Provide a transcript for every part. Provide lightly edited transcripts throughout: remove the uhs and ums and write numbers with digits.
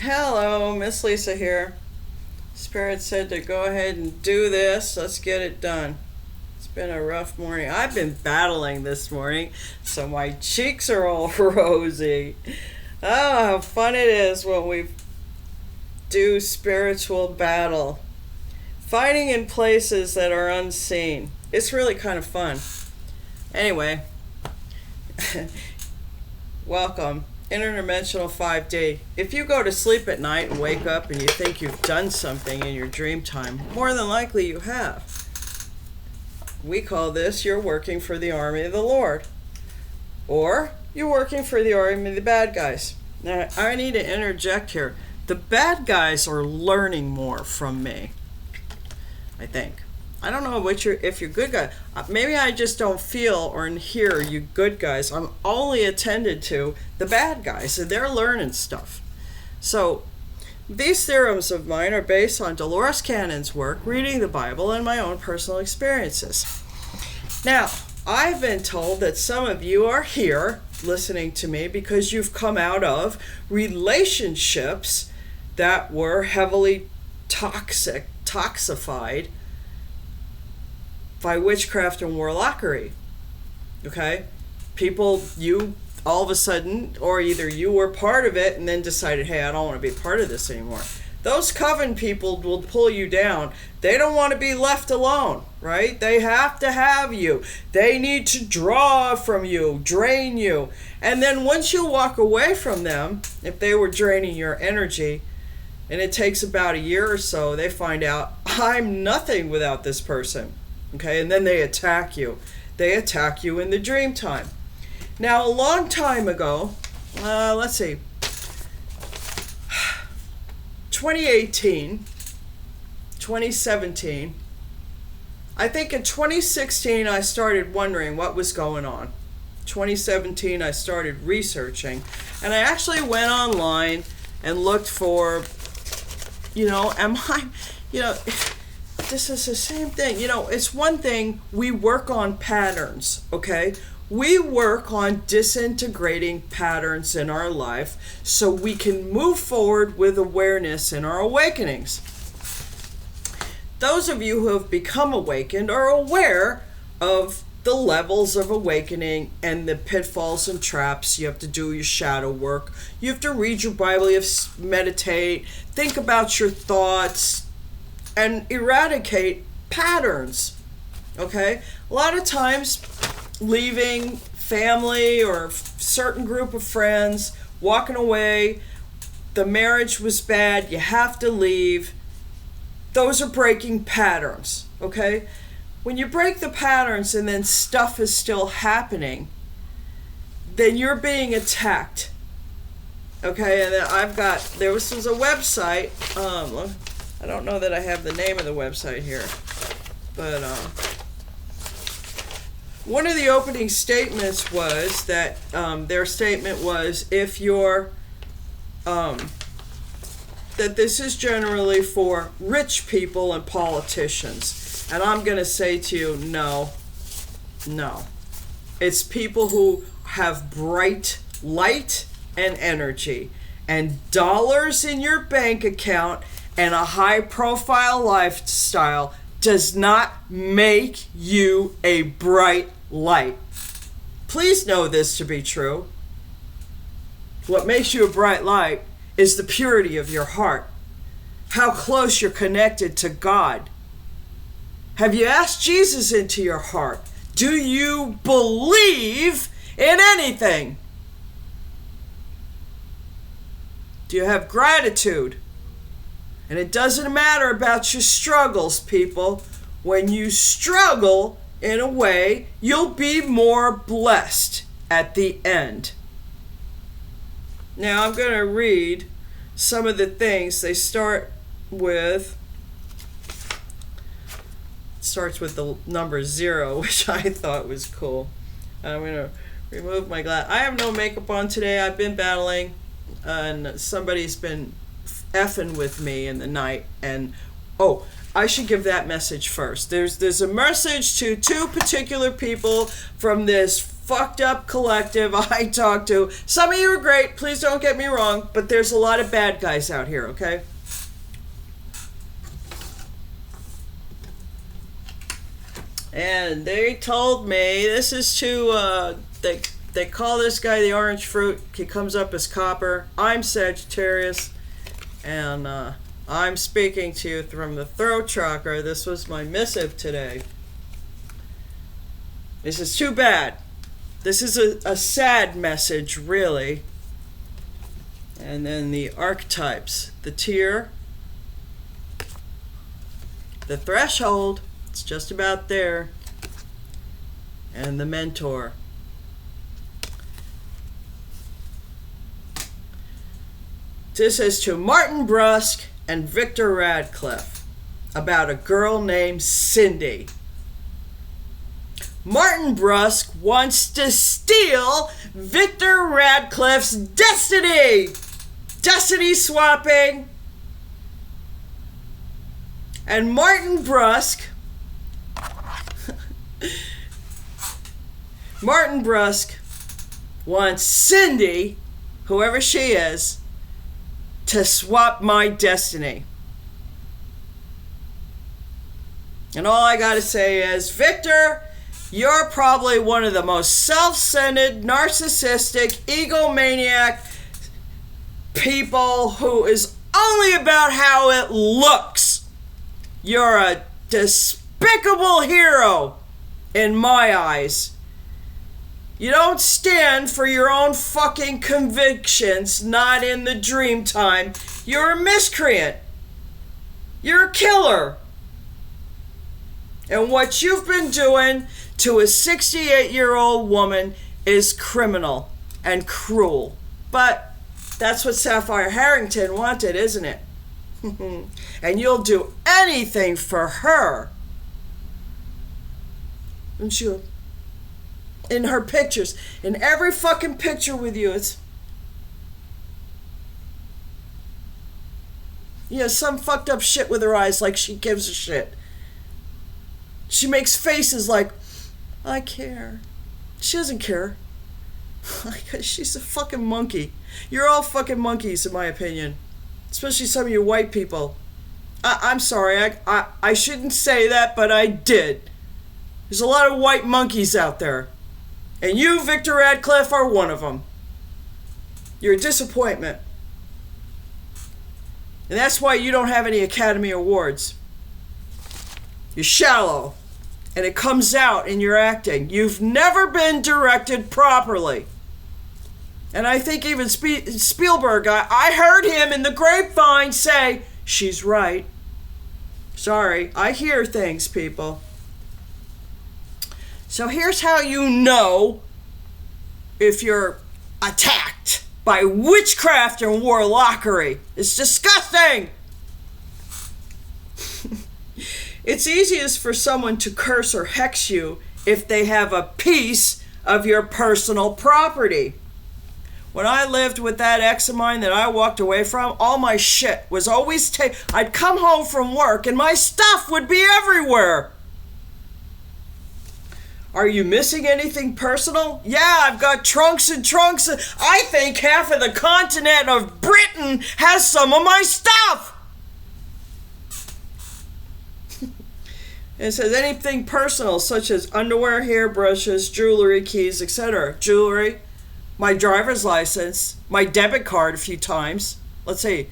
Hello, Miss Lisa here. Spirit said to go ahead and do this. Let's get it done. It's been a rough morning. I've been battling this morning, so my cheeks are all rosy. Oh, how fun it is when we do spiritual battle. Fighting in places that are unseen. It's really kind of fun. Anyway, welcome. Interdimensional 5D. If you go to sleep at night and wake up and you think you've done something in your dream time, more than likely you have. We call this you're working for the army of the Lord. Or you're working for the army of the bad guys. Now, I need to interject here. The bad guys are learning more from me, I think. I don't know if you're good guys. Maybe I just don't feel or hear you good guys. I'm only attended to the bad guys, and they're learning stuff. So these theorems of mine are based on Dolores Cannon's work, reading the Bible, and my own personal experiences. Now, I've been told that some of you are here listening to me because you've come out of relationships that were heavily toxified by witchcraft and warlockery. Okay? People, you all of a sudden, or either you were part of it and then decided, hey, I don't want to be part of this anymore. Those coven people will pull you down. They don't want to be left alone, right? They have to have you. They need to draw from you, drain you. And then once you walk away from them, if they were draining your energy, and it takes about a year or so, they find out, I'm nothing without this person. Okay, and then they attack you. They attack you in the dream time. Now, a long time ago, let's see, 2018, 2017, I think in 2016 I started wondering what was going on. 2017 I started researching, and I actually went online and looked for, this is the same thing. It's one thing, we work on patterns, okay? We work on disintegrating patterns in our life so we can move forward with awareness in our awakenings. Those of you who have become awakened are aware of the levels of awakening and the pitfalls and traps. You have to do your shadow work. You have to read your Bible. You have to meditate. Think about your thoughts and eradicate patterns, okay? A lot of times, leaving family or certain group of friends, walking away, the marriage was bad, you have to leave. Those are breaking patterns, okay? When you break the patterns and then stuff is still happening, then you're being attacked, okay? And then there was a website, I don't know that I have the name of the website here, but one of the opening statements was that their statement was if you're that this is generally for rich people and politicians, and I'm going to say to you, no, it's people who have bright light and energy and dollars in your bank account and a high-profile lifestyle does not make you a bright light. Please know this to be true. What makes you a bright light is the purity of your heart, how close you're connected to God. Have you asked Jesus into your heart? Do you believe in anything? Do you have gratitude? And it doesn't matter about your struggles, people. When you struggle in a way, you'll be more blessed at the end. Now I'm going to read some of the things. They start with, starts with the number 0, which I thought was cool. I'm going to remove my glass. I have no makeup on today. I've been battling, and somebody's been effing with me in the night, and I should give that message first. There's a message to two particular people from this fucked up collective I talk to. Some of you are great, please don't get me wrong, but there's a lot of bad guys out here, okay? And they told me, this is to, they call this guy the orange fruit. He comes up as copper. I'm Sagittarius, and I'm speaking to you from the throat chakra. This was my missive today. This is too bad. This is a sad message, really. And then the archetypes. The tear. The threshold. It's just about there. And the mentor. This is to Martin Brusque and Victor Radcliffe about a girl named Cindy. Martin Brusque wants to steal Victor Radcliffe's destiny. Destiny swapping. And Martin Brusque wants Cindy, whoever she is, to swap my destiny. And all I gotta say is, Victor, you're probably one of the most self-centered, narcissistic, egomaniac people who is only about how it looks. You're a despicable hero in my eyes. You don't stand for your own fucking convictions, not in the dream time. You're a miscreant. You're a killer. And what you've been doing to a 68-year-old woman is criminal and cruel. But that's what Sapphire Harrington wanted, isn't it? And you'll do anything for her. And she'll, in her pictures, in every fucking picture with you, it's, some fucked up shit with her eyes, like she gives a shit. She makes faces like, I care. She doesn't care. She's a fucking monkey. You're all fucking monkeys, in my opinion. Especially some of you white people. I'm sorry, I shouldn't say that, but I did. There's a lot of white monkeys out there. And you, Victor Radcliffe, are one of them. You're a disappointment. And that's why you don't have any Academy Awards. You're shallow. And it comes out in your acting. You've never been directed properly. And I think even Spielberg, I heard him in the grapevine say, she's right. Sorry, I hear things, people. So here's how you know if you're attacked by witchcraft and warlockery. It's disgusting. It's easiest for someone to curse or hex you if they have a piece of your personal property. When I lived with that ex of mine that I walked away from, all my shit was always I'd come home from work and my stuff would be everywhere. Are you missing anything personal? Yeah, I've got trunks and trunks. I think half of the continent of Britain has some of my stuff. It says anything personal, such as underwear, hairbrushes, jewelry, keys, etc. Jewelry, my driver's license, my debit card a few times. Let's see,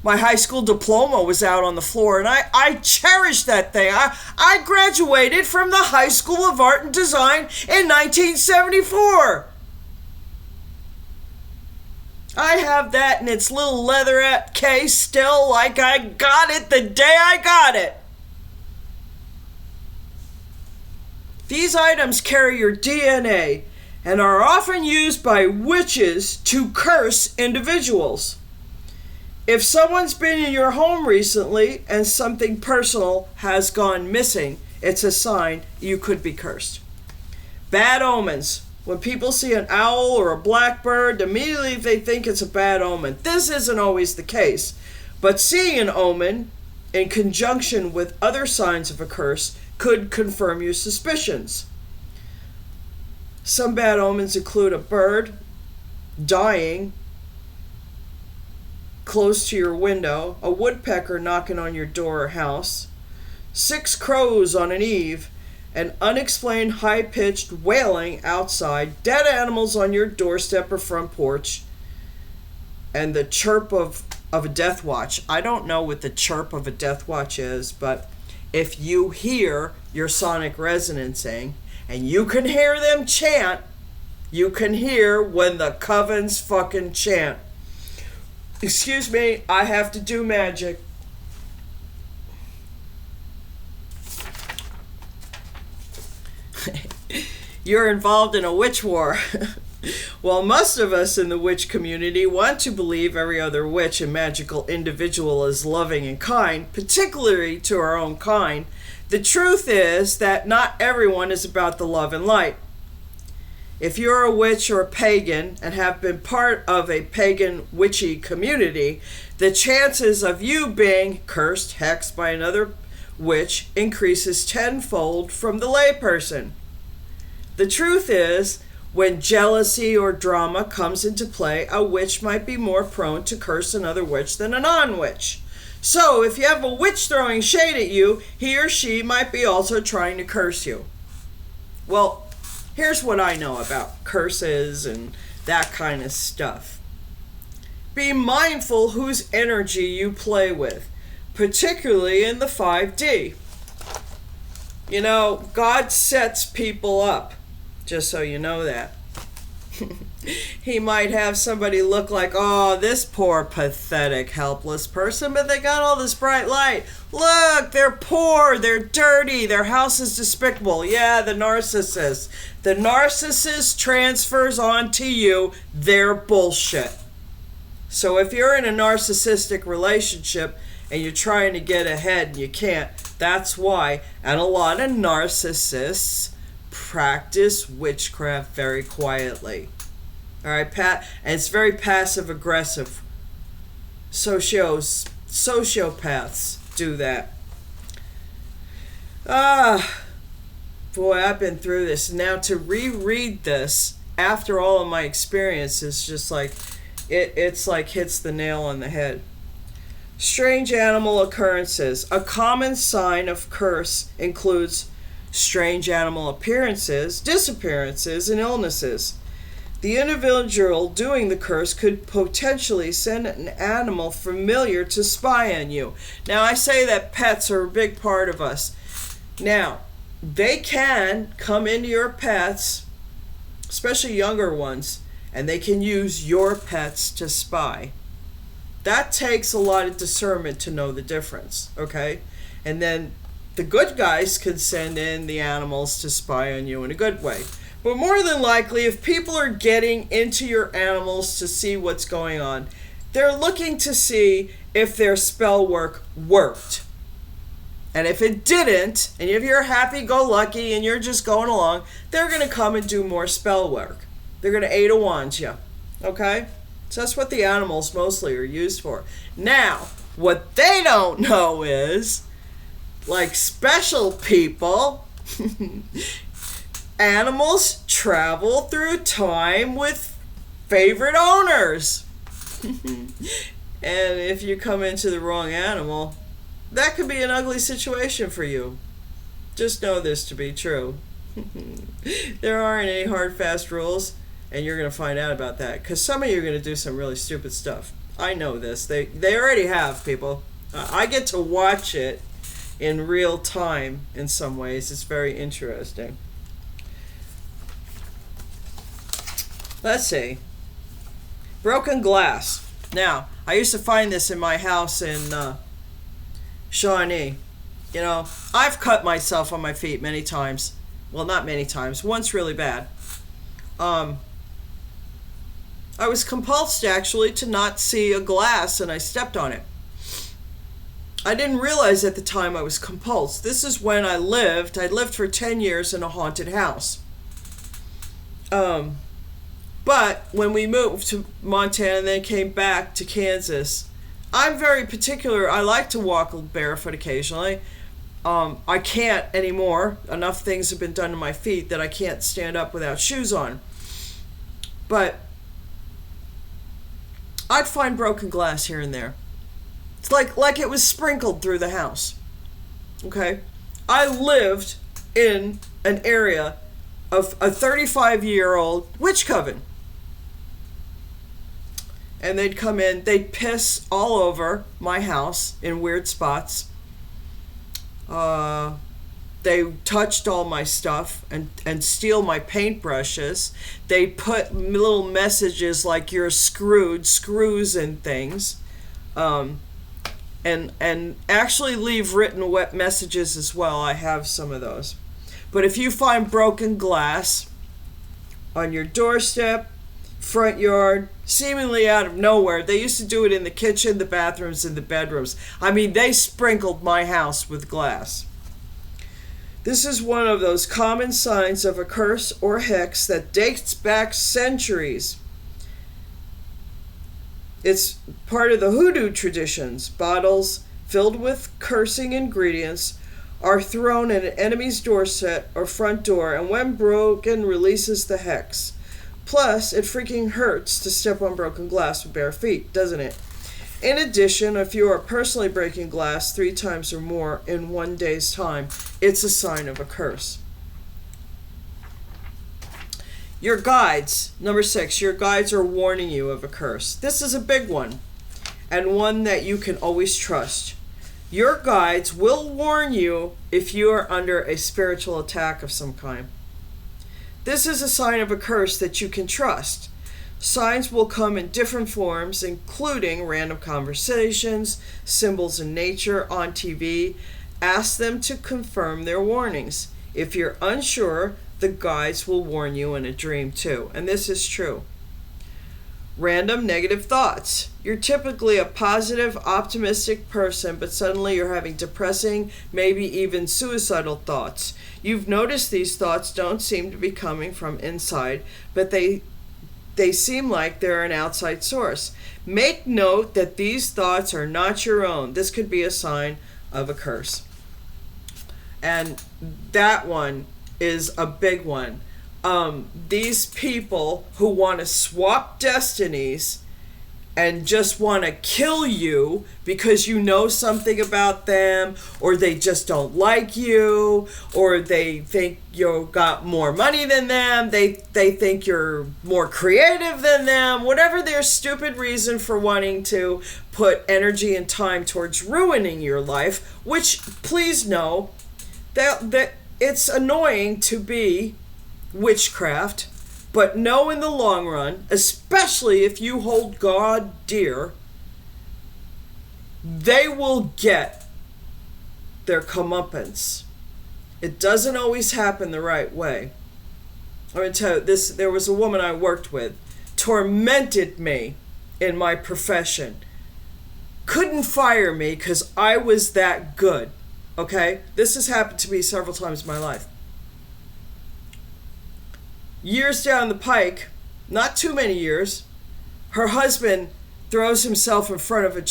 my high school diploma was out on the floor, and I cherished that thing. I graduated from the High School of Art and Design in 1974. I have that in its little leatherette case still, like I got it the day I got it. These items carry your DNA and are often used by witches to curse individuals. If someone's been in your home recently and something personal has gone missing, it's a sign you could be cursed. Bad omens. When people see an owl or a blackbird, immediately they think it's a bad omen. This isn't always the case, but seeing an omen in conjunction with other signs of a curse could confirm your suspicions. Some bad omens include a bird dying close to your window, a woodpecker knocking on your door or house, 6 crows on an eve, an unexplained high-pitched wailing outside, dead animals on your doorstep or front porch, and the chirp of a death watch. I don't know what the chirp of a death watch is, but if you hear your sonic resonancing and you can hear them chant, you can hear when the covens fucking chant. Excuse me, I have to do magic. You're involved in a witch war. While most of us in the witch community want to believe every other witch and magical individual is loving and kind, particularly to our own kind, the truth is that not everyone is about the love and light. If you're a witch or a pagan and have been part of a pagan witchy community, the chances of you being cursed, hexed by another witch increases tenfold from the layperson. The truth is, when jealousy or drama comes into play, a witch might be more prone to curse another witch than a non-witch. So, if you have a witch throwing shade at you, he or she might be also trying to curse you. Well, here's what I know about curses and that kind of stuff. Be mindful whose energy you play with, particularly in the 5D. You know, God sets people up, just so you know that. He might have somebody look like, oh, this poor, pathetic, helpless person, but they got all this bright light. Look, they're poor, they're dirty, their house is despicable. Yeah, the narcissist. The narcissist transfers onto you their bullshit. So if you're in a narcissistic relationship and you're trying to get ahead and you can't, that's why. And a lot of narcissists practice witchcraft very quietly. All right, and it's very passive aggressive. Sociopaths do that. Boy, I've been through this. Now to reread this after all of my experience is just like it's like hits the nail on the head. Strange animal occurrences. A common sign of curse includes strange animal appearances, disappearances, and illnesses. The individual doing the curse could potentially send an animal familiar to spy on you. Now, I say that pets are a big part of us. Now, they can come into your pets, especially younger ones, and they can use your pets to spy. That takes a lot of discernment to know the difference, okay? And then the good guys could send in the animals to spy on you in a good way. But more than likely, if people are getting into your animals to see what's going on, they're looking to see if their spell work worked. And if it didn't, and if you're happy-go-lucky and you're just going along, they're going to come and do more spell work. They're going to Ada wand you. Okay? So that's what the animals mostly are used for. Now, what they don't know is, like special people, animals travel through time with favorite owners. And if you come into the wrong animal, that could be an ugly situation for you. Just know this to be true. There aren't any hard, fast rules, and you're going to find out about that. Because some of you are going to do some really stupid stuff. I know this. They already have, people. I get to watch it in real time in some ways. It's very interesting. Let's see. Broken glass. Now, I used to find this in my house in Shawnee. You know, I've cut myself on my feet many times. Well, not many times. Once really bad. I was compulsed, actually, to not see a glass, and I stepped on it. I didn't realize at the time I was compulsed. This is when I lived for 10 years in a haunted house. But when we moved to Montana and then came back to Kansas, I'm very particular. I like to walk barefoot occasionally, I can't anymore. Enough things have been done to my feet that I can't stand up without shoes on. But I'd find broken glass here and there. It's like it was sprinkled through the house. Okay? I lived in an area of a 35-year-old witch coven. And they'd come in, they'd piss all over my house in weird spots. They touched all my stuff and steal my paintbrushes. They put little messages like "you're screwed," screws and things. And actually leave written wet messages as well. I have some of those. But if you find broken glass on your doorstep, front yard, seemingly out of nowhere, they used to do it in the kitchen, the bathrooms, and the bedrooms. I mean, they sprinkled my house with glass. This is one of those common signs of a curse or hex that dates back centuries. It's part of the hoodoo traditions. Bottles filled with cursing ingredients are thrown at an enemy's doorstep or front door, and when broken, releases the hex. Plus, it freaking hurts to step on broken glass with bare feet, doesn't it? In addition, if you are personally breaking glass 3 times or more in one day's time, it's a sign of a curse. Your guides, number 6, your guides are warning you of a curse. This is a big one, and one that you can always trust. Your guides will warn you if you are under a spiritual attack of some kind. This is a sign of a curse that you can trust. Signs will come in different forms, including random conversations, symbols in nature, on TV. Ask them to confirm their warnings. If you're unsure, the guides will warn you in a dream too. And this is true. Random negative thoughts. You're typically a positive, optimistic person, but suddenly you're having depressing, maybe even suicidal thoughts. You've noticed these thoughts don't seem to be coming from inside, but they seem like they're an outside source. Make note that these thoughts are not your own. This could be a sign of a curse. And that one is a big one. These people who want to swap destinies and just want to kill you because you know something about them, or they just don't like you, or they think you got more money than them, they think you're more creative than them, whatever their stupid reason for wanting to put energy and time towards ruining your life, which, please know, that it's annoying to be witchcraft, but know in the long run, especially if you hold God dear, they will get their comeuppance. It doesn't always happen the right way. I'm going to tell you this. There was a woman I worked with, tormented me in my profession, couldn't fire me because I was that good. Okay? This has happened to me several times in my life. Years down the pike, not too many years, her husband throws himself in front of a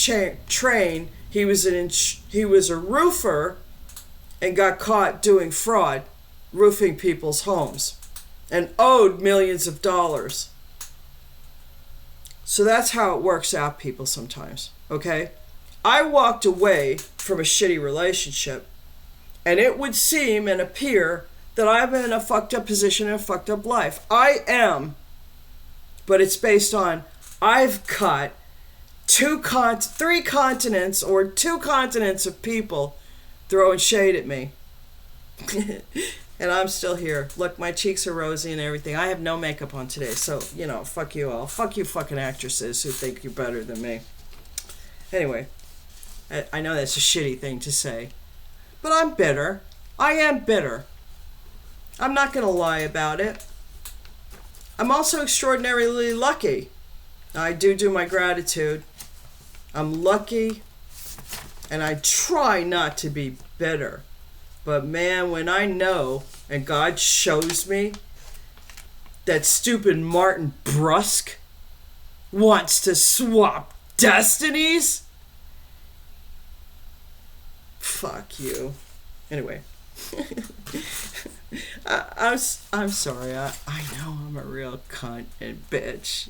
train. He was a roofer and got caught doing fraud, roofing people's homes, and owed millions of dollars. So that's how it works out, people, sometimes, okay? I walked away from a shitty relationship, and it would seem and appear that I'm in a fucked up position and a fucked up life. I am, but it's based on I've got 3 continents or 2 continents of people throwing shade at me. And I'm still here. Look, my cheeks are rosy and everything. I have no makeup on today, so, fuck you all. Fuck you fucking actresses who think you're better than me. Anyway, I know that's a shitty thing to say, but I'm bitter. I am bitter. I'm not going to lie about it. I'm also extraordinarily lucky. I do my gratitude. I'm lucky, and I try not to be bitter. But man, when I know, and God shows me, that stupid Martin Brusque wants to swap destinies, fuck you. Anyway. I'm sorry. I know I'm a real cunt and bitch.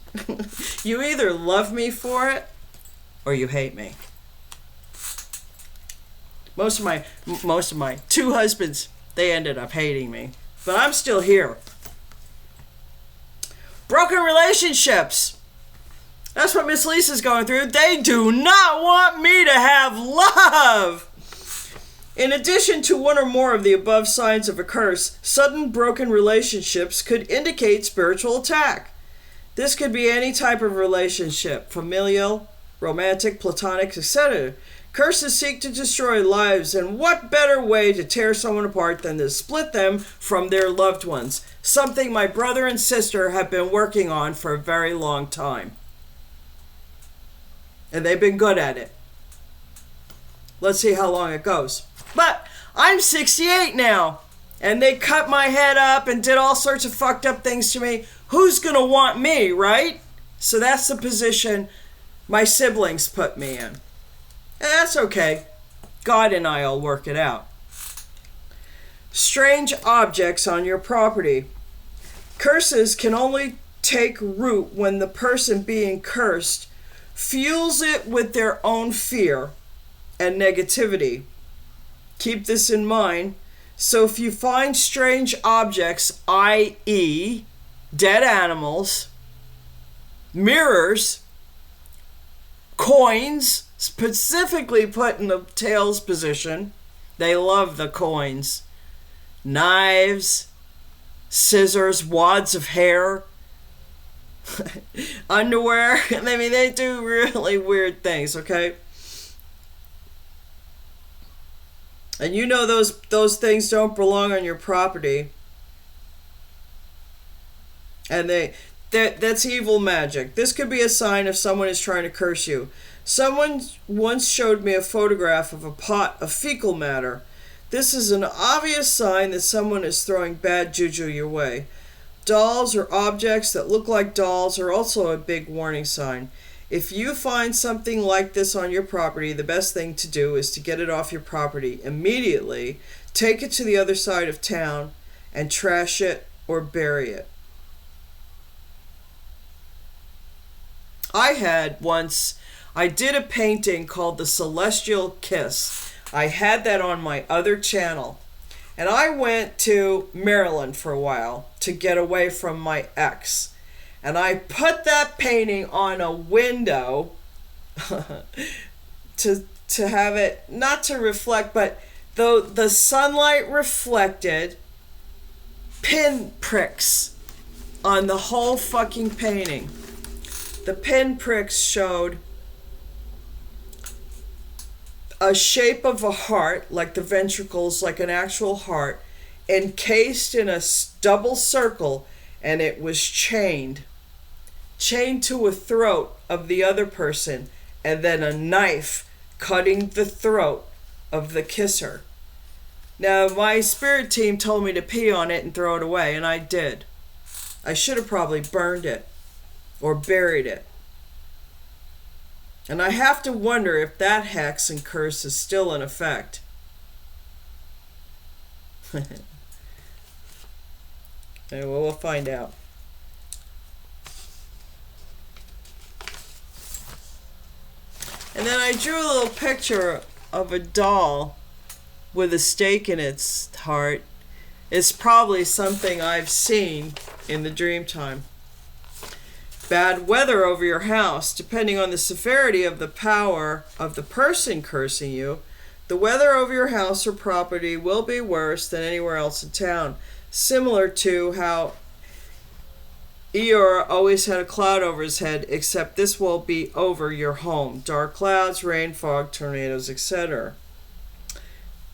You either love me for it or you hate me. Most of my 2 husbands, they ended up hating me, but I'm still here. Broken relationships. That's what Miss Lisa's going through. They do not want me to have love. In addition to one or more of the above signs of a curse, sudden broken relationships could indicate spiritual attack. This could be any type of relationship, familial, romantic, platonic, etc. Curses seek to destroy lives, and what better way to tear someone apart than to split them from their loved ones? Something my brother and sister have been working on for a very long time. And they've been good at it. Let's see how long it goes. But I'm 68 now, and they cut my head up and did all sorts of fucked up things to me. Who's gonna want me, right? So that's the position my siblings put me in. And that's okay. God and I'll work it out. Strange objects on your property. Curses can only take root when the person being cursed fuels it with their own fear and negativity. Keep this in mind. So if you find strange objects, i.e., dead animals, mirrors, coins, specifically put in the tails position, they love the coins, knives, scissors, wads of hair, underwear. I mean, they do really weird things, okay? And you know those things don't belong on your property. And that's evil magic. This could be a sign if someone is trying to curse you. Someone once showed me a photograph of a pot of fecal matter. This is an obvious sign that someone is throwing bad juju your way. Dolls or objects that look like dolls are also a big warning sign. If you find something like this on your property, the best thing to do is to get it off your property immediately, take it to the other side of town, and trash it or bury it. I did a painting called The Celestial Kiss. I had that on my other channel. And I went to Maryland for a while to get away from my ex. And I put that painting on a window to have it, not to reflect, but though the sunlight reflected pin pricks on the whole fucking painting. The pin pricks showed a shape of a heart, like the ventricles, like an actual heart, encased in a double circle, and it was chained to a throat of the other person, and then a knife cutting the throat of the kisser. Now, my spirit team told me to pee on it and throw it away, and I did. I should have probably burned it or buried it. And I have to wonder if that hex and curse is still in effect. Anyway, we'll find out. And then I drew a little picture of a doll with a stake in its heart. It's probably something I've seen in the dream time. Bad weather over your house. Depending on the severity of the power of the person cursing you, the weather over your house or property will be worse than anywhere else in town. Similar to how Eeyore always had a cloud over his head, except this will be over your home. Dark clouds, rain, fog, tornadoes, etc.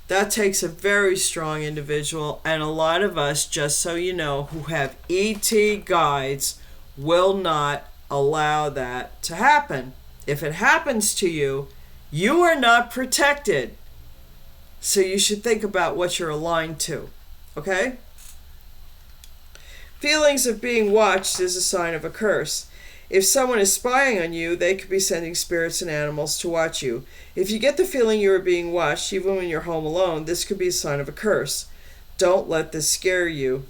That takes a very strong individual, and a lot of us, just so you know, who have ET guides will not allow that to happen. If it happens to you, you are not protected. So you should think about what you're aligned to. Okay? Feelings of being watched is a sign of a curse. If someone is spying on you, they could be sending spirits and animals to watch you. If you get the feeling you are being watched, even when you're home alone, this could be a sign of a curse. Don't let this scare you.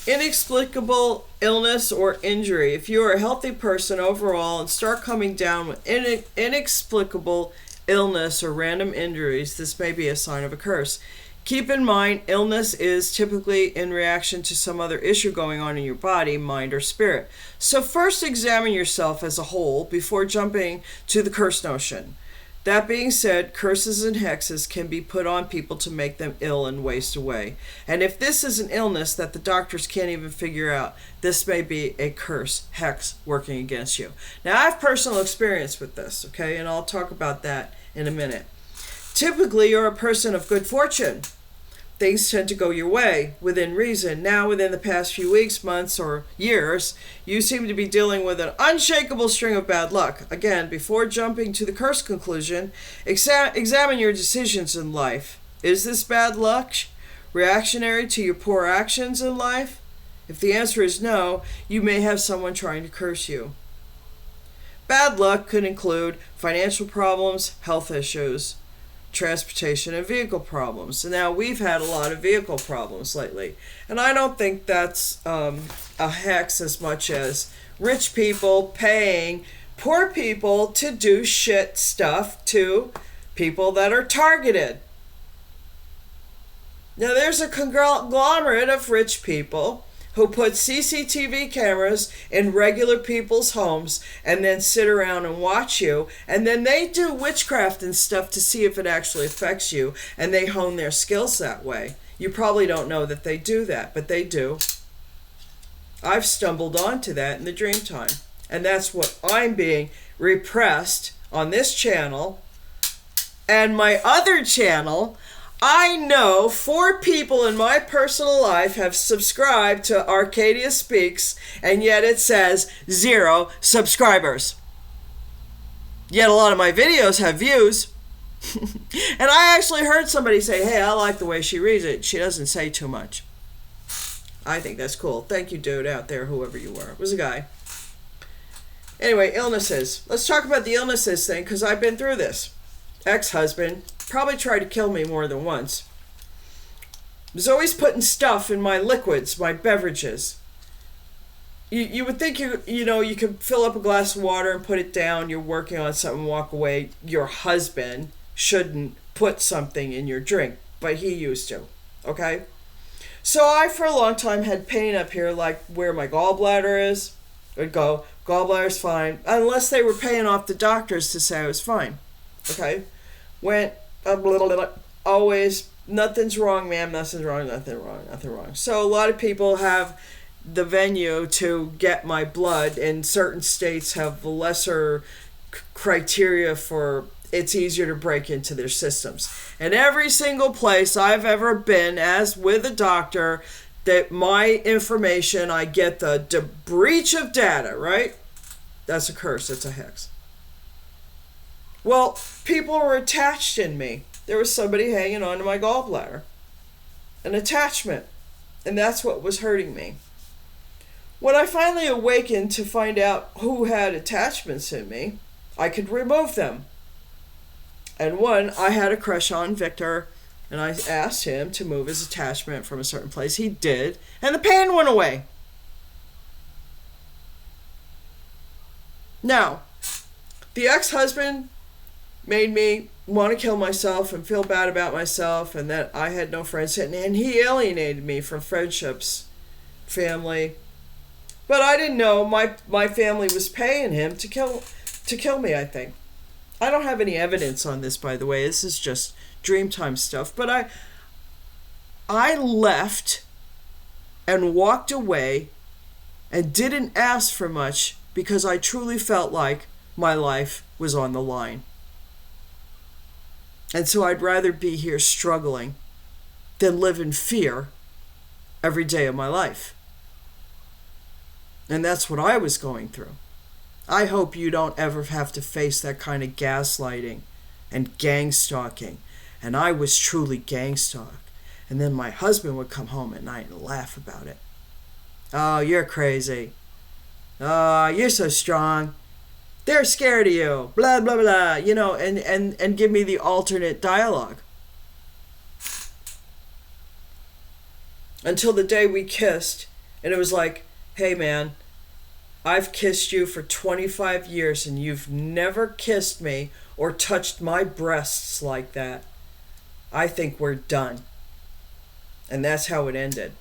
Inexplicable illness or injury. If you are a healthy person overall and start coming down with inexplicable illness or random injuries, this may be a sign of a curse. Keep in mind, illness is typically in reaction to some other issue going on in your body, mind, or spirit. So first examine yourself as a whole before jumping to the curse notion. That being said, curses and hexes can be put on people to make them ill and waste away. And if this is an illness that the doctors can't even figure out, this may be a curse, hex, working against you. Now, I have personal experience with this, okay? And I'll talk about that in a minute. Typically, you're a person of good fortune. Things tend to go your way within reason. Now, within the past few weeks, months, or years, you seem to be dealing with an unshakable string of bad luck. Again, before jumping to the curse conclusion, examine your decisions in life. Is this bad luck reactionary to your poor actions in life? If the answer is no, you may have someone trying to curse you. Bad luck could include financial problems, health issues, transportation and vehicle problems. So now we've had a lot of vehicle problems lately, and I don't think that's a hex as much as rich people paying poor people to do shit stuff to people that are targeted. Now there's a conglomerate of rich people who put CCTV cameras in regular people's homes and then sit around and watch you, and then they do witchcraft and stuff to see if it actually affects you, and they hone their skills that way. You probably don't know that they do that, but they do. I've stumbled onto that in the dream time, and that's what I'm being repressed on this channel and my other channel. I know 4 people in my personal life have subscribed to Arcadia Speaks, and yet it says 0 subscribers. Yet a lot of my videos have views. And I actually heard somebody say, hey, I like the way she reads it. She doesn't say too much. I think that's cool. Thank you, dude, out there, whoever you were. It was a guy. Anyway, illnesses. Let's talk about the illnesses thing, because I've been through this. Ex-husband probably tried to kill me more than once. Was always putting stuff in my liquids, my beverages. You would think you could fill up a glass of water and put it down, you're working on something, walk away. Your husband shouldn't put something in your drink, but he used to, okay? So I, for a long time, had pain up here, like where my gallbladder is. I'd go, gallbladder's fine, unless they were paying off the doctors to say I was fine, okay? Went always, nothing's wrong, ma'am, nothing wrong. So a lot of people have the venue to get my blood, and certain states have lesser criteria for it's easier to break into their systems. And every single place I've ever been, as with a doctor, that my information, I get the breach of data, right? That's a curse, it's a hex. Well, people were attached in me. There was somebody hanging onto my gallbladder. An attachment. And that's what was hurting me. When I finally awakened to find out who had attachments in me, I could remove them. And one, I had a crush on, Victor, and I asked him to move his attachment from a certain place. He did, and the pain went away. Now, the ex-husband made me want to kill myself and feel bad about myself and that I had no friends, and he alienated me from friendships, family. But I didn't know my family was paying him to kill me, I think. I don't have any evidence on this, by the way. This is just Dreamtime stuff. But I left and walked away and didn't ask for much because I truly felt like my life was on the line. And so I'd rather be here struggling than live in fear every day of my life. And that's what I was going through. I hope you don't ever have to face that kind of gaslighting and gang stalking. And I was truly gang stalked. And then my husband would come home at night and laugh about it. Oh, you're crazy. Oh, you're so strong. They're scared of you. Blah, blah, blah. You know, and give me the alternate dialogue. Until the day we kissed, and it was like, hey man, I've kissed you for 25 years and you've never kissed me or touched my breasts like that. I think we're done. And that's how it ended.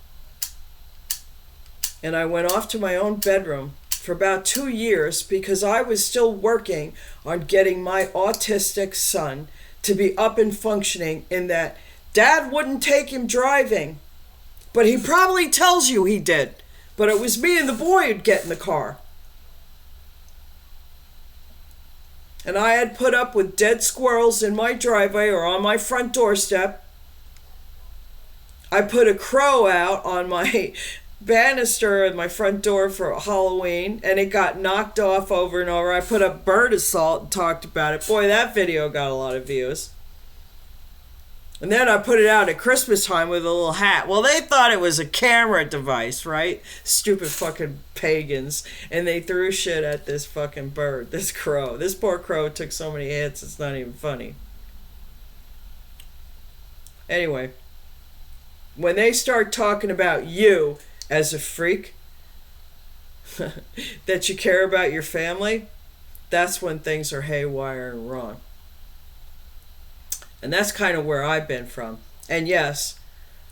And I went off to my own bedroom for about 2 years because I was still working on getting my autistic son to be up and functioning, in that Dad wouldn't take him driving. But he probably tells you he did. But it was me and the boy who'd get in the car. And I had put up with dead squirrels in my driveway or on my front doorstep. I put a crow out on my banister at my front door for Halloween, and it got knocked off over and over. I put up bird assault and talked about it. Boy, that video got a lot of views. And then I put it out at Christmas time with a little hat. Well, they thought it was a camera device, right? Stupid fucking pagans. And they threw shit at this fucking bird, this crow. This poor crow took so many hits, it's not even funny. Anyway, when they start talking about you as a freak, that you care about your family, that's when things are haywire and wrong. And that's kind of where I've been from. And yes,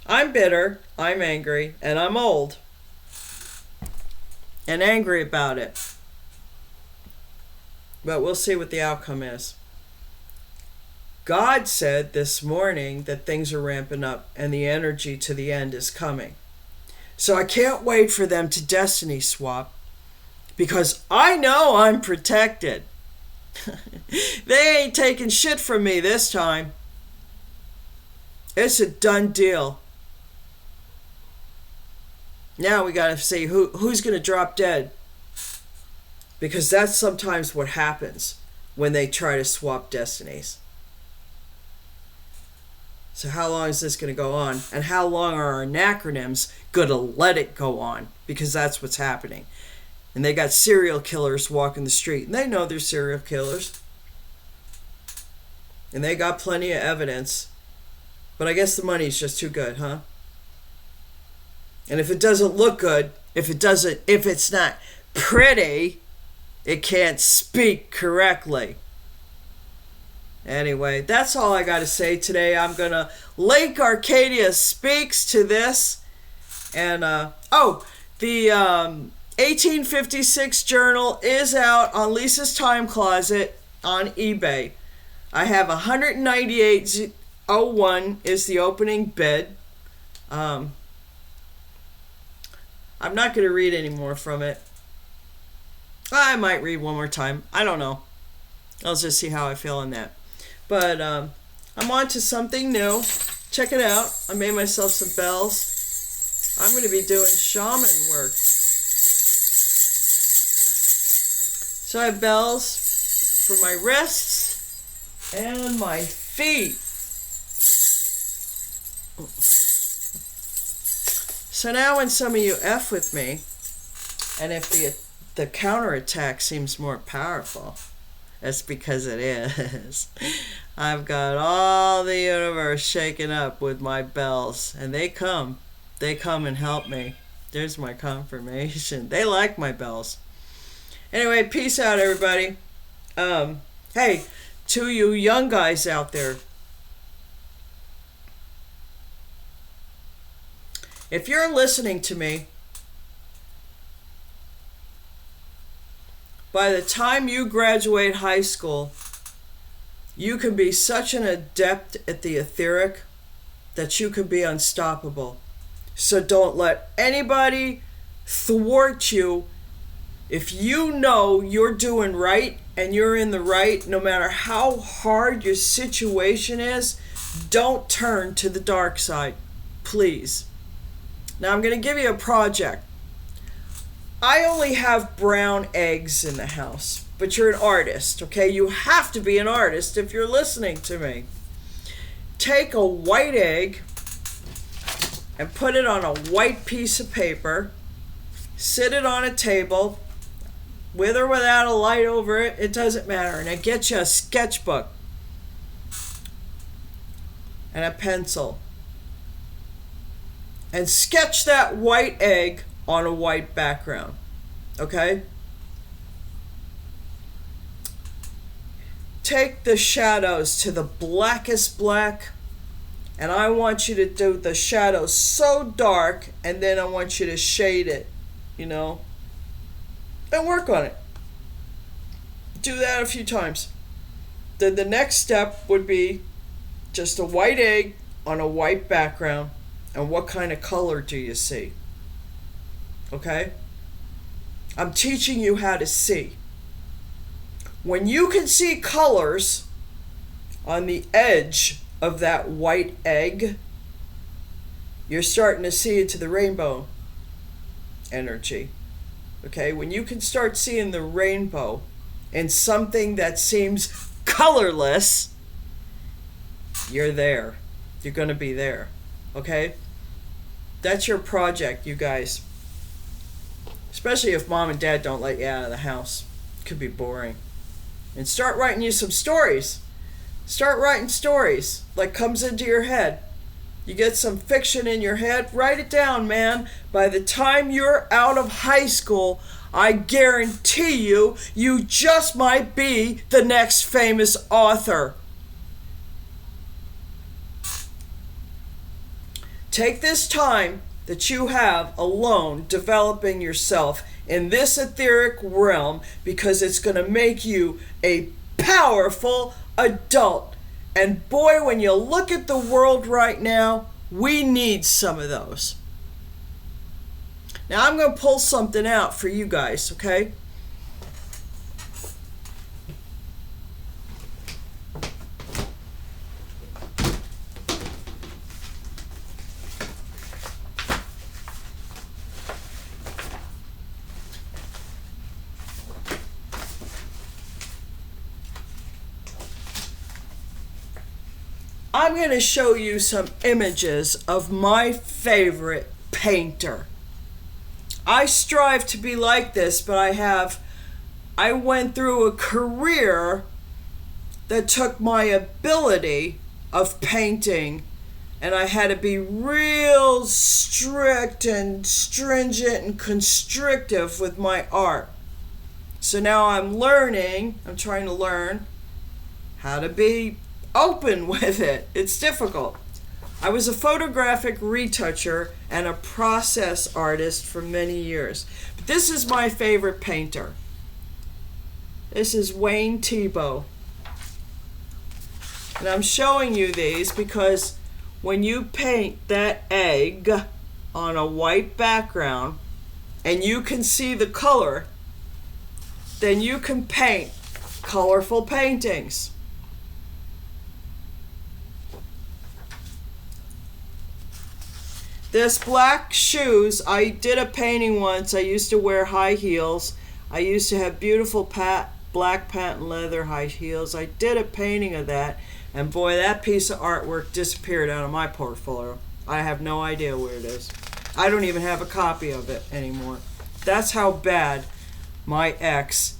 I'm bitter, I'm angry, and I'm old. And angry about it. But we'll see what the outcome is. God said this morning that things are ramping up and the energy to the end is coming. So I can't wait for them to destiny swap, because I know I'm protected. They ain't taking shit from me this time. It's a done deal. Now we gotta see who's gonna drop dead. Because that's sometimes what happens when they try to swap destinies. So how long is this gonna go on? And how long are our anacronyms gonna let it go on? Because that's what's happening. And they got serial killers walking the street. And they know they're serial killers. And they got plenty of evidence. But I guess the money's just too good, huh? And if it doesn't look good, if it's not pretty, it can't speak correctly. Anyway, that's all I got to say today. I'm going to link Arcadia Speaks to this. And, the 1856 journal is out on Lisa's Time Closet on eBay. I have 198.01 is the opening bid. I'm not going to read any more from it. I might read one more time. I don't know. I'll just see how I feel on that. But I'm on to something new. Check it out. I made myself some bells. I'm going to be doing shaman work. So I have bells for my wrists and my feet. So now when some of you F with me, and if the counterattack seems more powerful, that's because it is. I've got all the universe shaken up with my bells, and they come and help me. There's my confirmation. They like my bells. Anyway, peace out, everybody. Hey, to you young guys out there, if you're listening to me, by the time you graduate high school, you can be such an adept at the etheric that you can be unstoppable. So don't let anybody thwart you. If you know you're doing right and you're in the right, no matter how hard your situation is, don't turn to the dark side, please. Now I'm going to give you a project. I only have brown eggs in the house. but you're an artist, okay? You have to be an artist if you're listening to me. Take a white egg and put it on a white piece of paper. Sit it on a table, with or without a light over it, it doesn't matter. And then get you a sketchbook and a pencil. And sketch that white egg on a white background, okay? Take the shadows to the blackest black, and I want you to do the shadows so dark, and then I want you to shade it, you know, and work on it. Do that a few times. Then the next step would be just a white egg on a white background, and what kind of color do you see? Okay? I'm teaching you how to see. When you can see colors on the edge of that white egg, you're starting to see into the rainbow energy. Okay? When you can start seeing the rainbow in something that seems colorless, you're there. You're going to be there. Okay? That's your project, you guys. Especially if mom and dad don't let you out of the house. It could be boring. And start writing you some stories. Start writing stories like comes into your head. You get some fiction in your head, write it down, man. By the time you're out of high school, I guarantee you, you just might be the next famous author. Take this time that you have alone developing yourself in this etheric realm, because it's going to make you a powerful adult. And boy, when you look at the world right now, we need some of those. Now I'm going to pull something out for you guys, okay? I'm going to show you some images of my favorite painter. I strive to be like this, but I went through a career that took my ability of painting, and I had to be real strict and stringent and constrictive with my art. So now I'm trying to learn how to be open with it. It's difficult. I was a photographic retoucher and a process artist for many years. But this is my favorite painter. This is Wayne Thibeaux. And I'm showing you these because when you paint that egg on a white background and you can see the color, then you can paint colorful paintings. This black shoes, I did a painting once. I used to wear high heels. I used to have beautiful black patent leather high heels. I did a painting of that, and boy, that piece of artwork disappeared out of my portfolio. I have no idea where it is. I don't even have a copy of it anymore. That's how bad my ex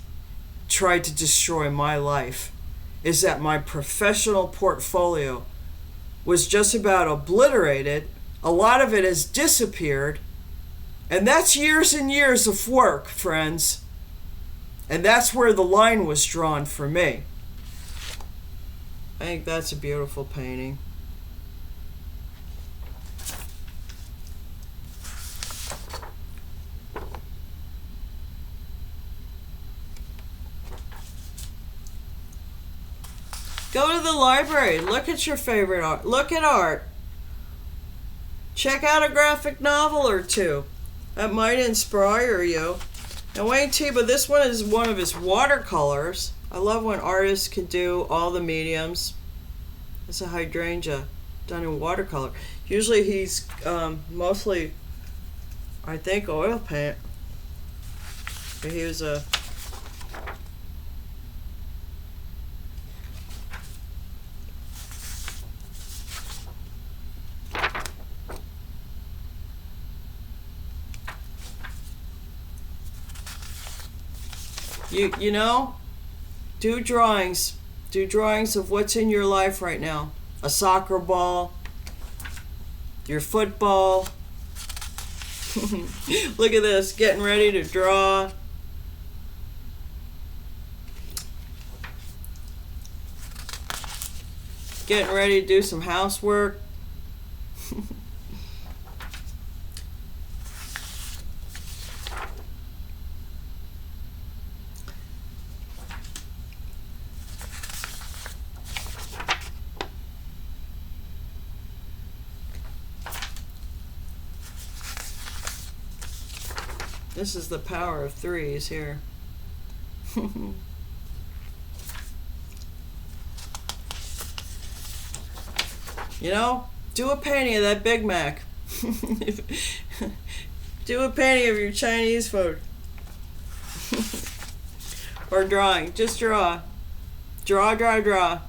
tried to destroy my life, is that my professional portfolio was just about obliterated. A lot of it has disappeared, and that's years and years of work, friends. And that's where the line was drawn for me. I think that's a beautiful painting. Go to the library, look at your favorite art, look at art. Check out a graphic novel or two. That might inspire you. Now Wayne Thibeaux, this one is one of his watercolors. I love when artists can do all the mediums. It's a hydrangea done in watercolor. Usually he's mostly, I think, oil paint. But he was You know, do drawings. Do drawings of what's in your life right now. A soccer ball, your football. Look at this, getting ready to draw. Getting ready to do some housework. This is the power of threes here. You know, do a painting of that Big Mac. Do a painting of your Chinese food. Or drawing. Just draw. Draw, draw, draw.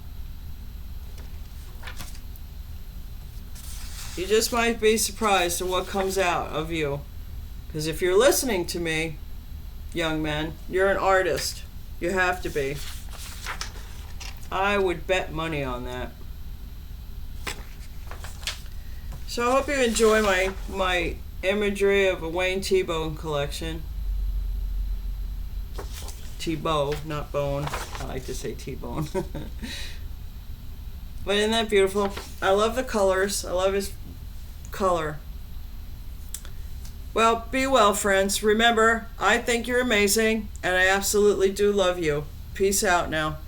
You just might be surprised at what comes out of you. Because if you're listening to me, young men, you're an artist. You have to be. I would bet money on that. So I hope you enjoy my imagery of a Wayne Thibeaux collection. Thibeaux, not bone. I like to say T-bone. But isn't that beautiful? I love the colors. I love his color. Well, be well, friends. Remember, I think you're amazing, and I absolutely do love you. Peace out now.